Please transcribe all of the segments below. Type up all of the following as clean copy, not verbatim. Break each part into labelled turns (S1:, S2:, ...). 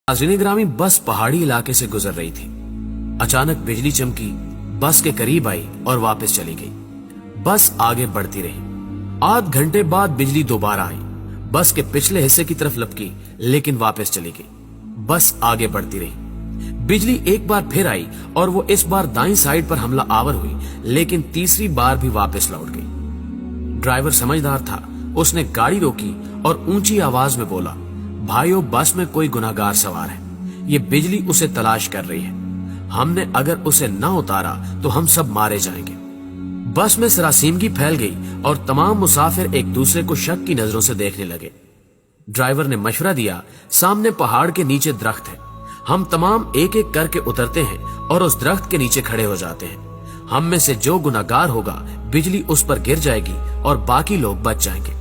S1: नाज़रीन ग्रामी, बस पहाड़ी इलाके से गुजर रही थी। अचानक बिजली चमकी, बस के करीब आई और वापस चली गई। बस आगे बढ़ती रही। आध घंटे बाद बिजली दोबारा आई, बस के पिछले हिस्से की तरफ लपकी, लेकिन वापस चली गई। बस आगे बढ़ती रही। बिजली एक बार फिर आई और वो इस बार दाईं साइड पर हमला आवर हुई, लेकिन तीसरी बार भी वापस लौट गई। ड्राइवर समझदार था, उसने गाड़ी रोकी और ऊंची आवाज में बोला, भाइयों, बस में कोई गुनाहगार सवार है। ये बिजली उसे तलाश कर रही है। हमने अगर उसे न उतारा तो हम सब मारे जाएंगे। बस में सरासीमगी फैल गई और तमाम मुसाफिर एक दूसरे को शक की नजरों से देखने लगे। ड्राइवर ने मशवरा दिया, सामने पहाड़ के नीचे दरख्त है, हम तमाम एक एक करके उतरते हैं और उस दरख्त के नीचे खड़े हो जाते हैं। हम में से जो गुनाहगार होगा, बिजली उस पर गिर जाएगी और बाकी लोग बच जाएंगे।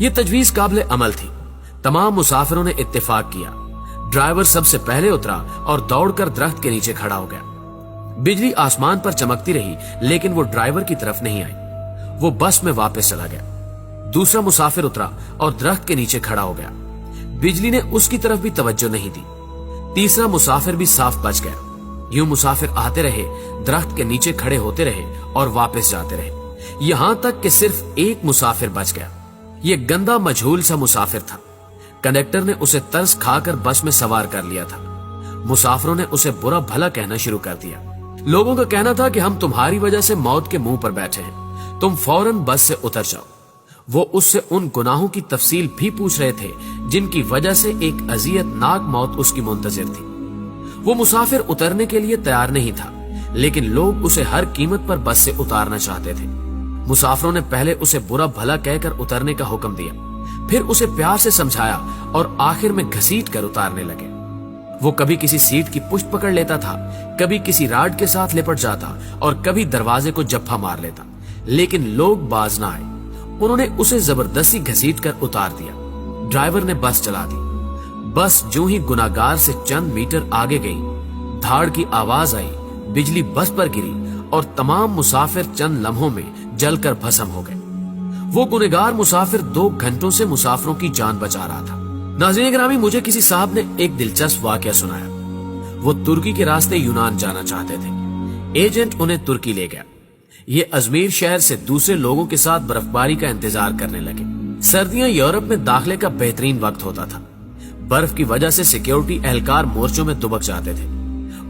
S1: ये तजवीज काबिल अमल थी। तमाम मुसाफिरों ने इत्तेफाक किया। ड्राइवर सबसे पहले उतरा और दौड़कर दरख्त के नीचे खड़ा हो गया। बिजली आसमान पर चमकती रही, लेकिन वो ड्राइवर की तरफ नहीं आई। वो बस में वापस चला गया। दूसरा मुसाफिर उतरा और दरख्त के नीचे खड़ा हो गया। बिजली ने उसकी तरफ भी तवज्जो नहीं दी। तीसरा मुसाफिर भी साफ बच गया। यूं मुसाफिर आते रहे, दरख्त के नीचे खड़े होते रहे और वापस जाते रहे, यहां तक कि सिर्फ एक मुसाफिर बच गया। ये गंदा मजहूल सा मुसाफिर था। कंडक्टर ने उसे तरस खाकर बस में सवार कर लिया था। मुसाफिरों ने उसे बुरा भला कहना शुरू कर दिया। लोगों का कहना था कि हम तुम्हारी वजह से मौत के मुंह पर बैठे हैं, तुम फौरन बस से उतर जाओ। वो उससे उन गुनाहों की तफसील भी पूछ रहे थे जिनकी वजह से एक अजियतनाक मौत उसकी मुंतजिर थी। वो मुसाफिर उतरने के लिए तैयार नहीं था, लेकिन लोग उसे हर कीमत पर बस से उतारना चाहते थे। मुसाफिरों ने पहले उसे बुरा भला कहकर उतरने का हुक्म दिया, फिर उसे प्यार से समझाया और आखिर में घसीट कर उतारने लगे। वो कभी किसी सीट की पुष्ट पकड़ लेता था, कभी किसी राड के साथ लिपट जाता और कभी दरवाजे को जप्फा मार लेता, लेकिन लोग बाज ना आए। उन्होंने उसे जबरदस्ती घसीट कर उतार दिया। ड्राइवर ने बस चला दी। बस जो ही गुनाहगार से चंद मीटर आगे गई, धाड़ की आवाज आई, बिजली बस पर गिरी और तमाम मुसाफिर चंद लम्हों में जलकर भस्म हो गए। वो गुनहगार मुसाफिर 2 घंटों से मुसाफिरों की जान बचा रहा था। नाज़रीन ग्रामी, मुझे किसी साहब ने एक दिलचस्प वाकया सुनाया। वो तुर्की के रास्ते यूनान जाना चाहते थे। एजेंट उन्हें तुर्की ले गया। ये अजमेर शहर से दूसरे लोगों के साथ बर्फबारी का इंतजार करने लगे। सर्दियां यूरोप में दाखिले का बेहतरीन वक्त होता था। बर्फ की वजह से सिक्योरिटी एहलकार मोर्चों में दुबक जाते थे।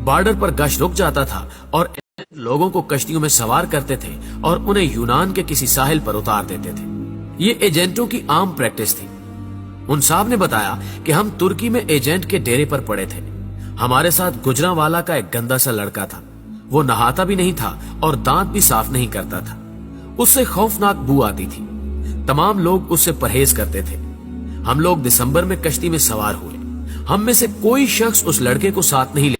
S1: बॉर्डर पर गश्त रुक जाता था और लोगों को कश्तियों में सवार करते थे और उन्हें यूनान के किसी साहिल पर उतार देते थे। ये एजेंटों की आम प्रैक्टिस थी। उन साहब ने बताया कि हम तुर्की में एजेंट के डेरे पर पड़े थे। हमारे साथ गुजरांवाला का एक गंदा सा लड़का था। वो नहाता भी नहीं था और दांत भी साफ नहीं करता था। उससे खौफनाक बू आती थी। तमाम लोग उससे परहेज करते थे। हम लोग दिसंबर में कश्ती में सवार हुए। हम में से कोई शख्स उस लड़के को साथ नहीं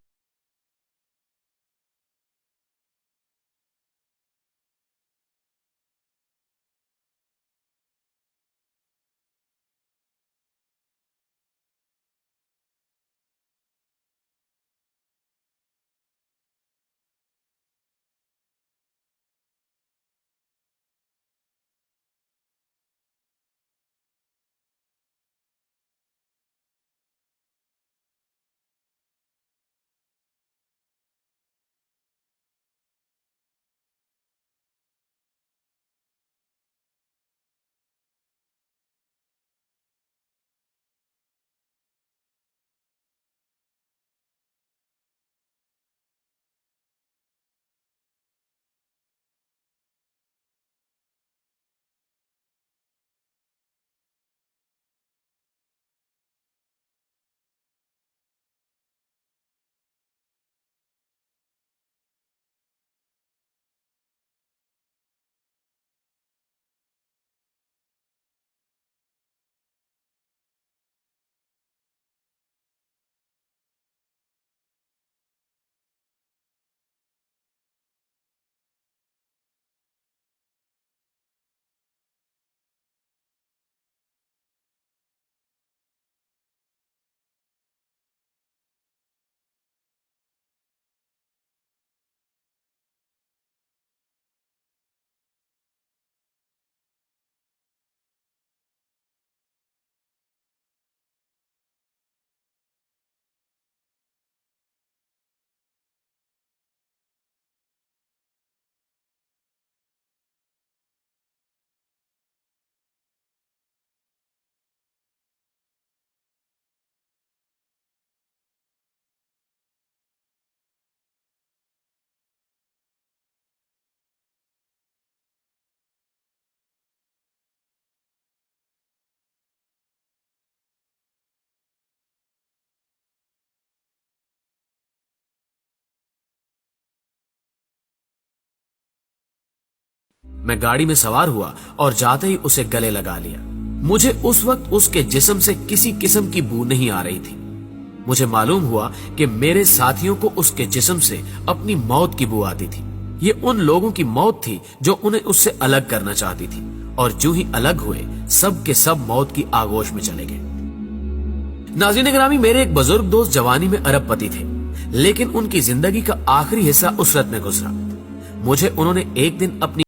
S1: میں گاڑی میں سوار ہوا اور جاتے ہی اسے گلے لگا لیا۔ مجھے اس وقت اس کے جسم سے کسی قسم کی بو نہیں آ رہی تھی۔ مجھے معلوم ہوا کہ میرے ساتھیوں کو اس کے جسم سے اپنی موت کی بو آتی تھی۔ یہ ان لوگوں کی موت تھی جو انہیں اس سے الگ کرنا چاہتی تھی، اور جو ہی الگ ہوئے سب کے سب موت کی آغوش میں چلے گئے۔ ناظرین گرامی، میرے ایک بزرگ دوست جوانی میں ارب پتی تھے، لیکن ان کی زندگی کا آخری حصہ اسرت میں گزرا۔ مجھے انہوں نے ایک دن اپنی